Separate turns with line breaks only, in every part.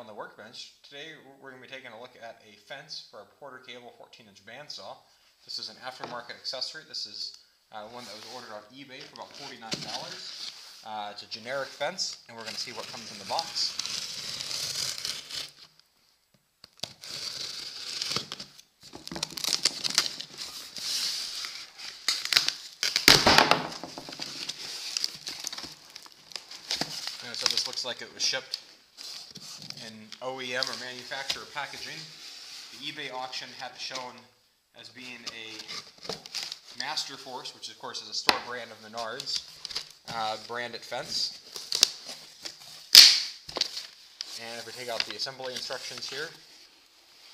on the workbench. Today we're going to be taking a look at a fence for a Porter Cable 14-inch bandsaw. This is an aftermarket accessory. This is one that was ordered on eBay for about $49. It's a generic fence, and we're going to see what comes in the box. And so this looks like it was shipped in OEM or manufacturer packaging. The eBay auction had it shown as being a Master Force, which of course is a store brand of Menards, branded fence. And if we take out the assembly instructions here,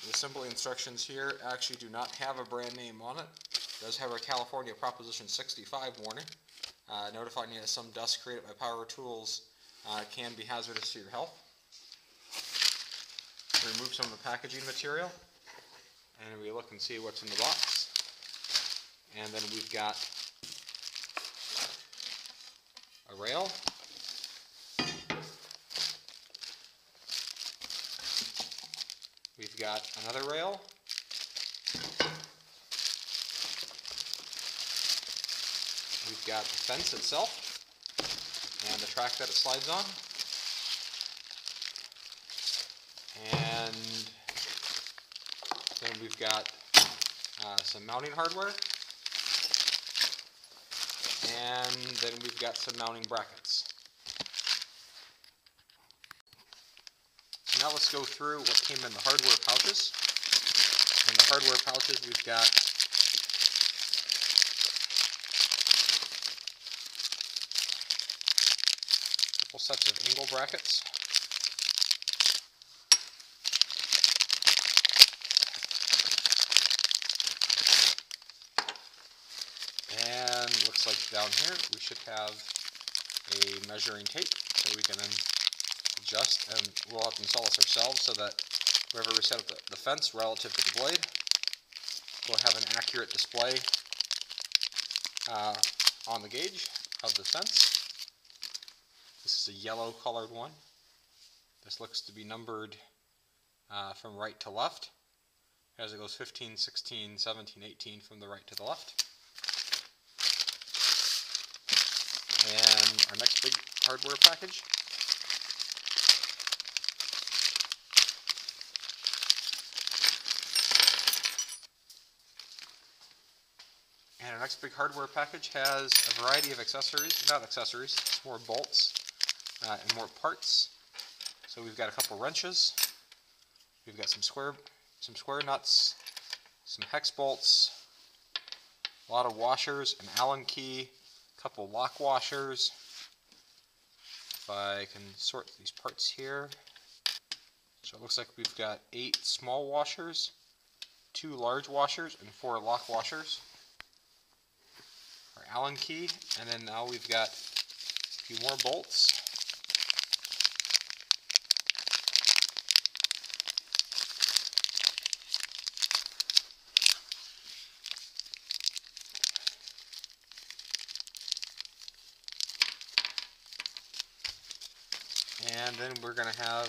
the assembly instructions here actually do not have a brand name on it. It does have a California Proposition 65 warning, notifying you that some dust created by power tools can be hazardous to your health. Remove some of the packaging material, and we look and see what's in the box. And then we've got a rail, we've got another rail, we've got the fence itself and the track that it slides on, and then we've got some mounting hardware, and then we've got some mounting brackets. So now let's go through what came in the hardware pouches. In the hardware pouches we've got a couple sets of angle brackets, and looks like down here we should have a measuring tape so we can then adjust, and we'll have to install this ourselves so that wherever we set up the fence relative to the blade, we'll have an accurate display on the gauge of the fence. This is a yellow colored one. This looks to be numbered from right to left, as it goes 15, 16, 17, 18 from the right to the left. And our next big hardware package has a variety of accessories, not accessories, it's more bolts and more parts. So we've got a couple wrenches, we've got some square nuts, some hex bolts, a lot of washers, an Allen key, a couple lock washers. If I can sort these parts here, so it looks like we've got 8 small washers, 2 large washers, and 4 lock washers. Our Allen key, and then now we've got a few more bolts. And then we're going to have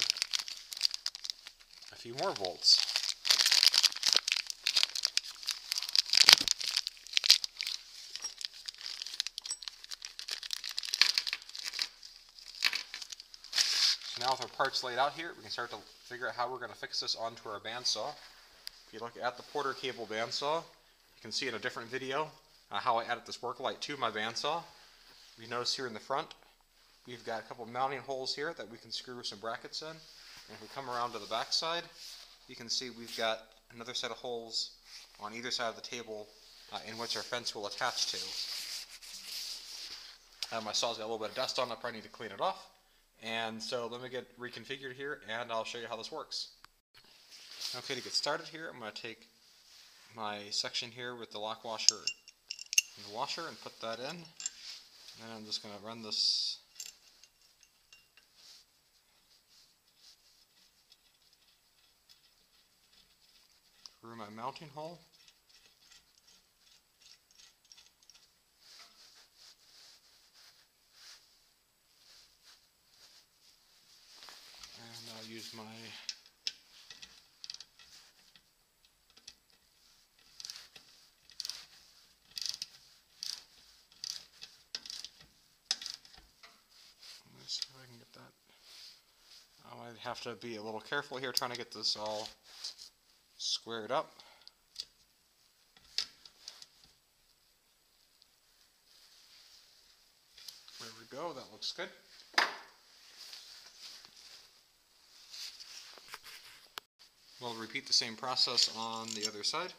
a few more bolts. So now with our parts laid out here, we can start to figure out how we're going to fix this onto our bandsaw. If you look at the Porter Cable bandsaw, you can see in a different video how I added this work light to my bandsaw. You notice here in the front, we've got a couple mounting holes here that we can screw some brackets in. And if we come around to the back side, you can see we've got another set of holes on either side of the table in which our fence will attach to. My saw's got a little bit of dust on it, I probably need to clean it off. And so let me get reconfigured here and I'll show you how this works. Okay, to get started here, I'm going to take my section here with the lock washer and the washer and put that in. And I'm just going to run this through my mounting hole. use my let's see if I can get that. I might have to be a little careful here trying to get this all squared up. There we go, that looks good. We'll repeat the same process on the other side.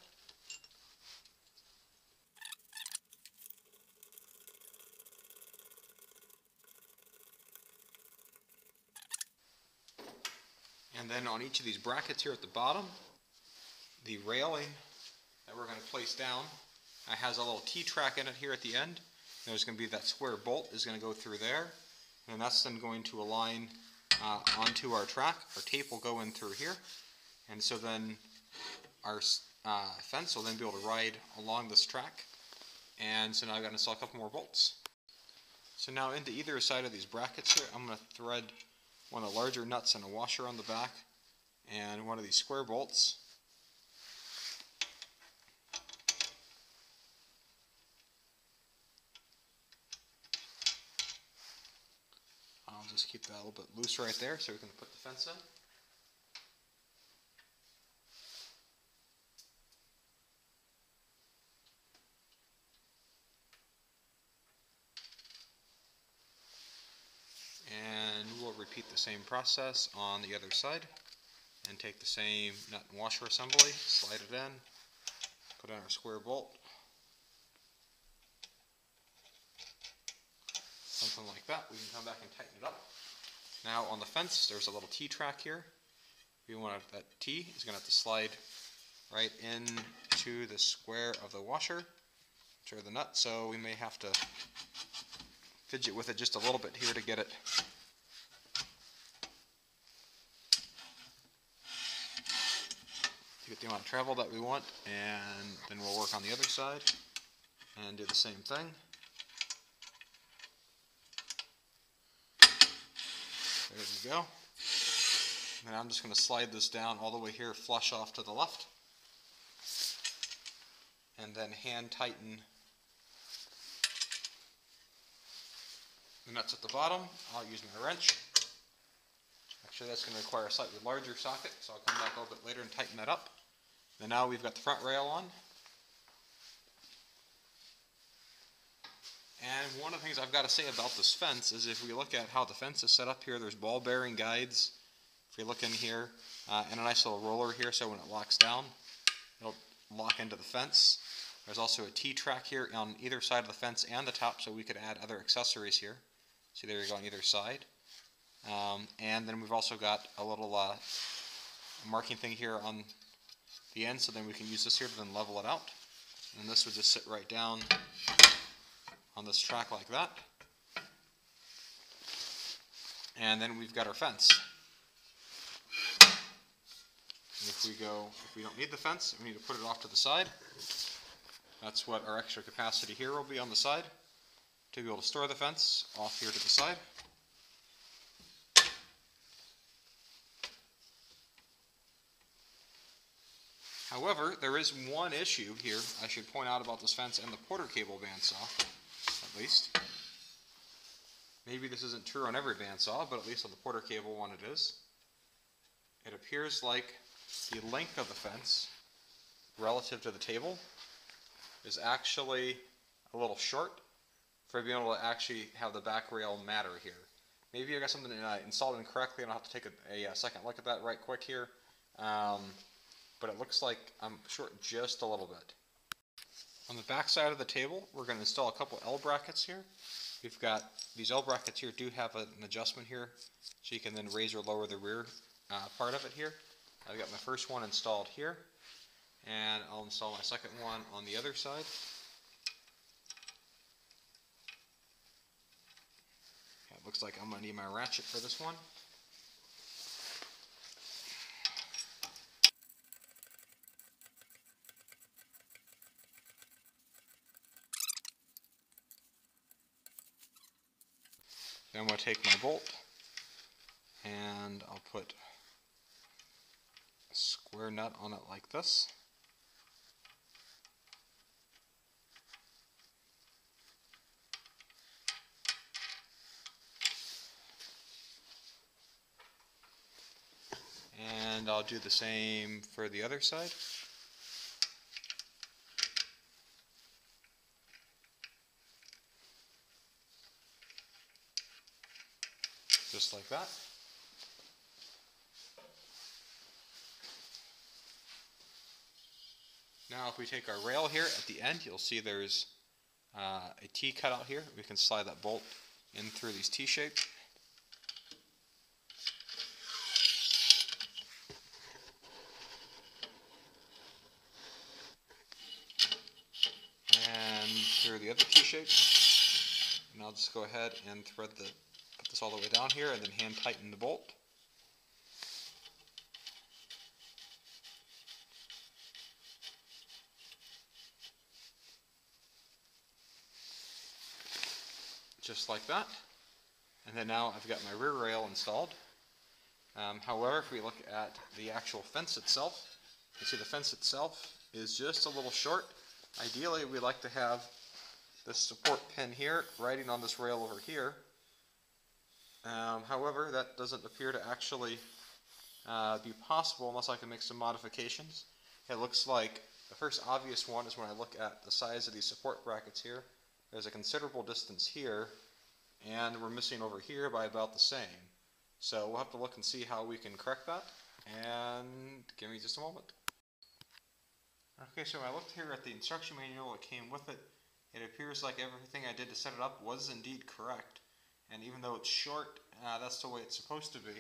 And then on each of these brackets here at the bottom, the railing that we're going to place down has a little T-track in it here at the end. There's going to be that square bolt is going to go through there, and that's then going to align onto our track. Our tape will go in through here, and so then our fence will then be able to ride along this track. And so now I've got to install a couple more bolts. So now into either side of these brackets here, I'm going to thread one of the larger nuts and a washer on the back, and one of these square bolts. I'll just keep that a little bit loose right there so we can put the fence in. And we'll repeat the same process on the other side and take the same nut and washer assembly, slide it in, put in our square bolt, something like that. We can come back and tighten it up. Now on the fence there's a little T-track here. We want that T is going to have to slide right into the square of the washer, or the nut, so we may have to fidget with it just a little bit here to get it the amount of travel that we want, and then we'll work on the other side and do the same thing. There we go. And I'm just going to slide this down all the way here, flush off to the left, and then hand tighten the nuts at the bottom. I'll use my wrench. Actually, that's going to require a slightly larger socket, so I'll come back a little bit later and tighten that up. And now we've got the front rail on. And one of the things I've got to say about this fence is if we look at how the fence is set up here, there's ball bearing guides. If we look in here, and a nice little roller here, so when it locks down, it'll lock into the fence. There's also a T-track here on either side of the fence and the top, so we could add other accessories here. See, there you go on either side. And then we've also got a little marking thing here on the end, so then we can use this here to then level it out. And this would just sit right down on this track like that. And then we've got our fence. And if we don't need the fence, we need to put it off to the side. That's what our extra capacity here will be on the side, to be able to store the fence off here to the side. However, there is one issue here I should point out about this fence and the Porter Cable bandsaw, at least. Maybe this isn't true on every bandsaw, but at least on the Porter Cable one it is. It appears like the length of the fence relative to the table is actually a little short for being able to actually have the back rail matter here. Maybe I got something installed incorrectly and I'll have to take a second look at that right quick here. But it looks like I'm short just a little bit. On the back side of the table, we're going to install a couple L brackets here. We've got these L brackets here do have an adjustment here, so you can then raise or lower the rear part of it here. I've got my first one installed here, and I'll install my second one on the other side. It looks like I'm going to need my ratchet for this one. Then I'm going to take my bolt and I'll put square nut on it like this. And I'll do the same for the other side. Just like that. Now if we take our rail here at the end, you'll see there's a T cut out here. We can slide that bolt in through these T-shapes. And through the other T-shape. And I'll just go ahead and put this all the way down here and then hand tighten the bolt. Just like that. And then now I've got my rear rail installed. However, if we look at the actual fence itself, you see the fence itself is just a little short. Ideally, we like to have this support pin here riding on this rail over here. However, that doesn't appear to actually be possible unless I can make some modifications. It looks like the first obvious one is when I look at the size of these support brackets here. There's a considerable distance here, and we're missing over here by about the same. So we'll have to look and see how we can correct that, and give me just a moment. Okay, so I looked here at the instruction manual that came with it. It appears like everything I did to set it up was indeed correct, and even though it's short, that's the way it's supposed to be.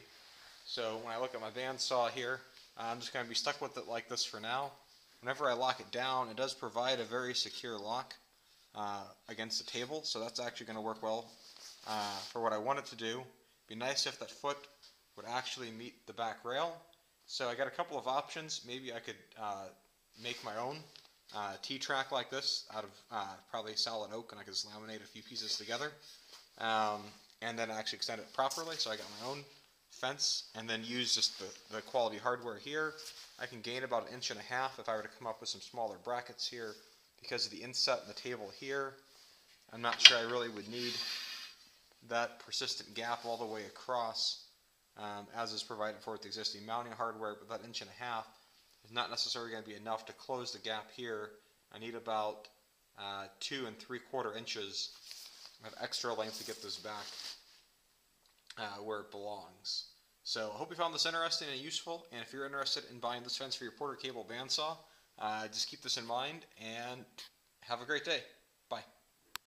So when I look at my bandsaw here, I'm just going to be stuck with it like this for now. Whenever I lock it down, it does provide a very secure lock against the table, so that's actually going to work well for what I want it to do. It'd be nice if that foot would actually meet the back rail. So I got a couple of options. Maybe I could make my own T-track like this out of probably solid oak, and I could just laminate a few pieces together and then actually extend it properly. So I got my own fence and then use just the quality hardware here. I can gain about 1.5 inches if I were to come up with some smaller brackets here. Because of the inset in the table here, I'm not sure I really would need that persistent gap all the way across as is provided for with the existing mounting hardware, but that 1.5 inches is not necessarily going to be enough to close the gap here. I need about 2 3/4 inches of extra length to get this back where it belongs. So I hope you found this interesting and useful, and if you're interested in buying this fence for your Porter Cable bandsaw, just keep this in mind and have a great day.